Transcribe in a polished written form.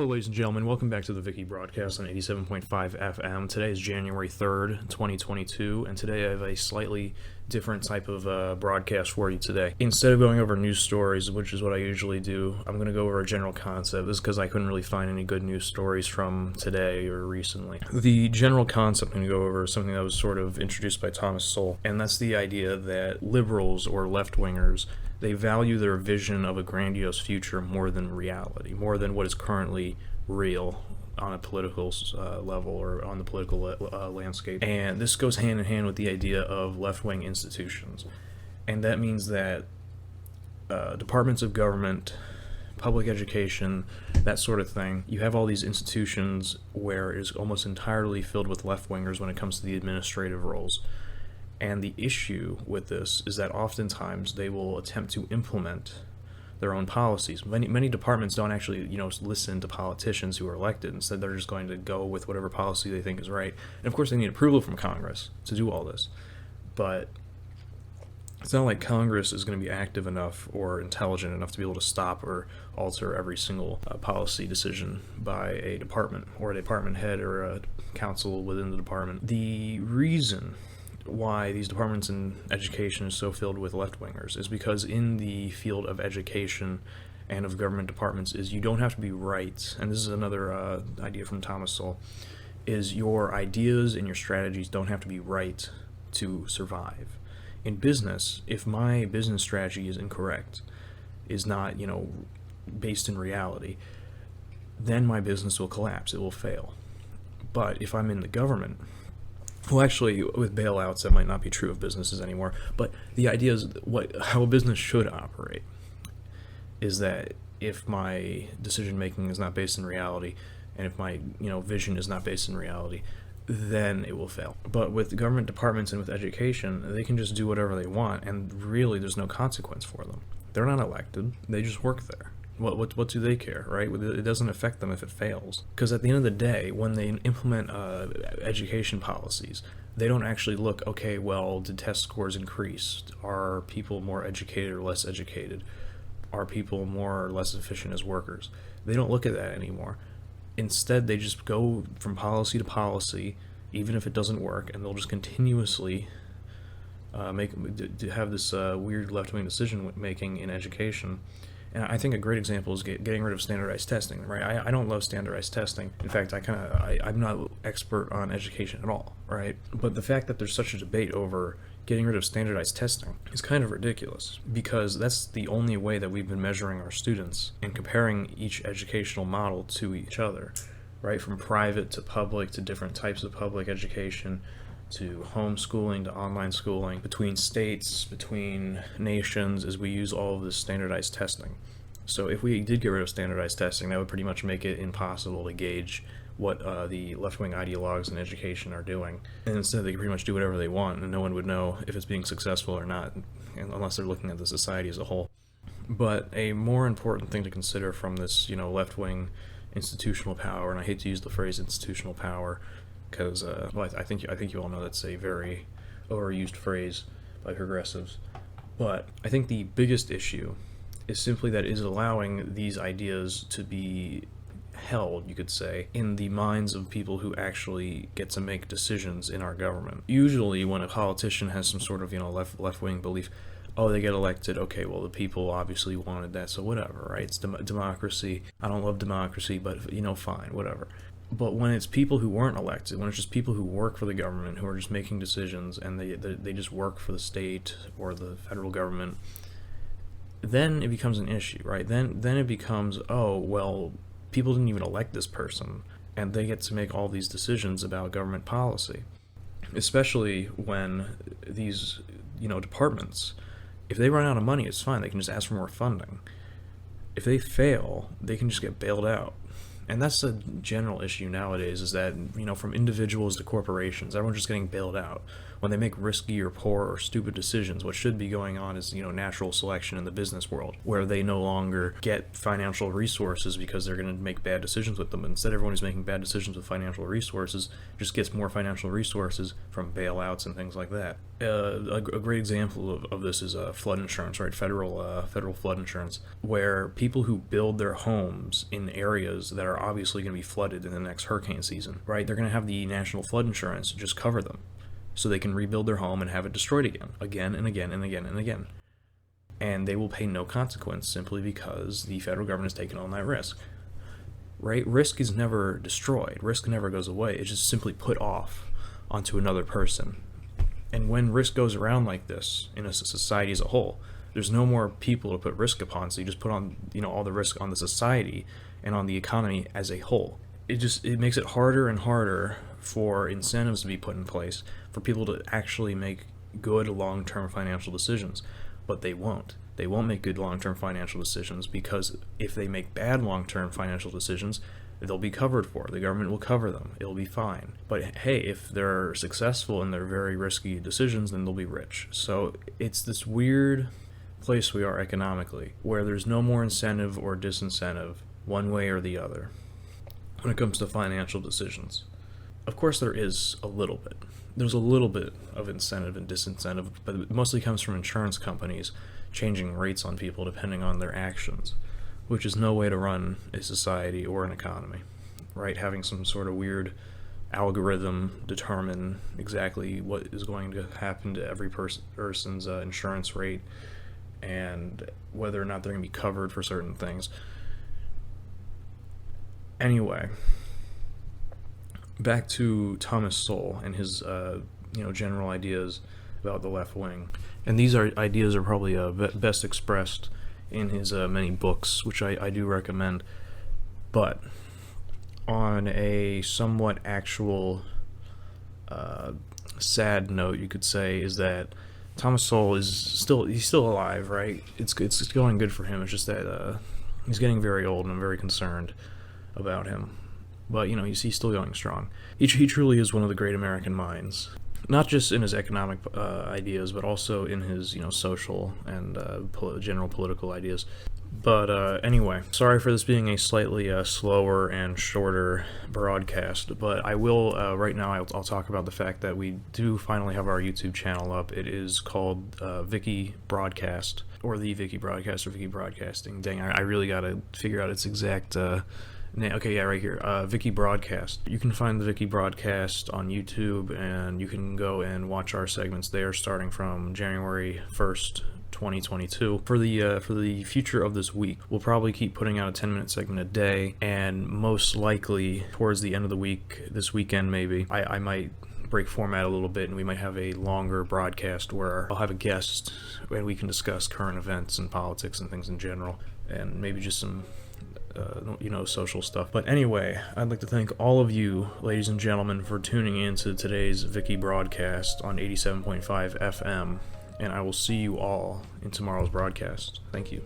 Hello, ladies and gentlemen. Welcome back to the Vicky broadcast on 87.5 FM. Today is January 3rd, 2022, and today I have a slightly different type of broadcast for you today. Instead of going over news stories, which is what I usually do, I'm going to go over a general concept. This is because I couldn't really find any good news stories from today or recently. The general concept I'm going to go over is something that was sort of introduced by Thomas Sowell, and that's the idea that liberals or left-wingers, they value their vision of a grandiose future more than reality, more than what is currently real on a political level or on the political landscape. And this goes hand in hand with the idea of left-wing institutions. And that means that departments of government, public education, that sort of thing, you have all these institutions where it is almost entirely filled with left-wingers when it comes to the administrative roles. And the issue with this is that oftentimes they will attempt to implement their own policies. Many departments don't actually, listen to politicians who are elected. Instead, they're just going to go with whatever policy they think is right. And of course, they need approval from Congress to do all this. But it's not like Congress is going to be active enough or intelligent enough to be able to stop or alter every single policy decision by a department or a department head or a council within the department. The reason why these departments in education is so filled with left-wingers is because in the field of education and of government departments is you don't have to be right, and this is another idea from Thomas Sowell, is your ideas and your strategies don't have to be right to survive. In business, if my business strategy is incorrect, is not, based in reality, then my business will collapse, it will fail. But if I'm in the government, well, actually, with bailouts, that might not be true of businesses anymore, but the idea is how a business should operate is that if my decision-making is not based in reality, and if my vision is not based in reality, then it will fail. But with government departments and with education, they can just do whatever they want, and really there's no consequence for them. They're not elected, they just work there. What do they care, right? It doesn't affect them if it fails. Because at the end of the day, when they implement education policies, they don't actually look, okay, well, did test scores increase? Are people more educated or less educated? Are people more or less efficient as workers? They don't look at that anymore. Instead, they just go from policy to policy, even if it doesn't work, and they'll just continuously have this weird left-wing decision-making in education. And I think a great example is getting rid of standardized testing, right? I don't love standardized testing. In fact, I'm not expert on education at all, right? But the fact that there's such a debate over getting rid of standardized testing is kind of ridiculous, because that's the only way that we've been measuring our students and comparing each educational model to each other, right? From private to public to different types of public education, to homeschooling, to online schooling, between states, between nations, as we use all of this standardized testing. So if we did get rid of standardized testing, that would pretty much make it impossible to gauge what the left-wing ideologues in education are doing. And instead they can pretty much do whatever they want, and no one would know if it's being successful or not, unless they're looking at the society as a whole. But a more important thing to consider from this, left-wing institutional power, and I hate to use the phrase institutional power, because I think you all know that's a very overused phrase by progressives. But I think the biggest issue is simply that it is allowing these ideas to be held, you could say, in the minds of people who actually get to make decisions in our government. Usually when a politician has some sort of left-wing belief, they get elected, okay, well, the people obviously wanted that, so whatever, right? It's democracy. I don't love democracy, but fine, whatever. But when it's people who weren't elected, when it's just people who work for the government, who are just making decisions, and they just work for the state or the federal government, then it becomes an issue, right? Then it becomes, people didn't even elect this person, and they get to make all these decisions about government policy. Especially when these, departments, if they run out of money, it's fine. They can just ask for more funding. If they fail, they can just get bailed out. And that's a general issue nowadays, is that, from individuals to corporations, everyone's just getting bailed out. when they make risky or poor or stupid decisions. What should be going on is, natural selection in the business world, where they no longer get financial resources because they're going to make bad decisions with them. Instead, everyone who's making bad decisions with financial resources just gets more financial resources from bailouts and things like that. A great example of this is flood insurance, right? Federal flood insurance, where people who build their homes in areas that are obviously going to be flooded in the next hurricane season, right? They're going to have the national flood insurance just cover them, so they can rebuild their home and have it destroyed again and again and again and again. And they will pay no consequence simply because the federal government has taken on that risk. Right? Risk is never destroyed. Risk never goes away. It's just simply put off onto another person. And when risk goes around like this in a society as a whole, there's no more people to put risk upon, so you just put on, all the risk on the society and on the economy as a whole. It makes it harder and harder for incentives to be put in place for people to actually make good long-term financial decisions. But they won't. They won't make good long-term financial decisions, because if they make bad long-term financial decisions, they'll be covered for. The government will cover them. It'll be fine. But hey, if they're successful in their very risky decisions, then they'll be rich. So it's this weird place we are economically, where there's no more incentive or disincentive one way or the other when it comes to financial decisions. Of course, there is a little bit. There's a little bit of incentive and disincentive, but it mostly comes from insurance companies changing rates on people depending on their actions, which is no way to run a society or an economy, right? Having some sort of weird algorithm determine exactly what is going to happen to every person's insurance rate and whether or not they're going to be covered for certain things. Anyway, back to Thomas Sowell and his general ideas about the left wing. And these ideas are probably best expressed in his many books, which I do recommend. But on a somewhat actual sad note, you could say, is that Thomas Sowell he's still alive, right? It's going good for him. It's just that he's getting very old, and I'm very concerned about him. But he's still going strong. He truly is one of the great American minds, not just in his economic ideas, but also in his social and general political ideas. But anyway, sorry for this being a slightly slower and shorter broadcast, but I will, right now, I'll talk about the fact that we do finally have our YouTube channel up. It is called Vicky Broadcast, or The Vicky Broadcast, or Vicky Broadcasting. Dang, I really gotta figure out its exact name. Okay, yeah, right here, Vicky Broadcast. You can find the Vicky Broadcast on YouTube, and you can go and watch our segments there starting from January 1st, 2022. For the future of this week, we'll probably keep putting out a 10-minute segment a day, and most likely towards the end of the week, this weekend maybe, I might break format a little bit, and we might have a longer broadcast where I'll have a guest and we can discuss current events and politics and things in general, and maybe just some social stuff. But anyway, I'd like to thank all of you, ladies and gentlemen, for tuning in to today's Vicky broadcast on 87.5 FM, and I will see you all in tomorrow's broadcast. Thank you.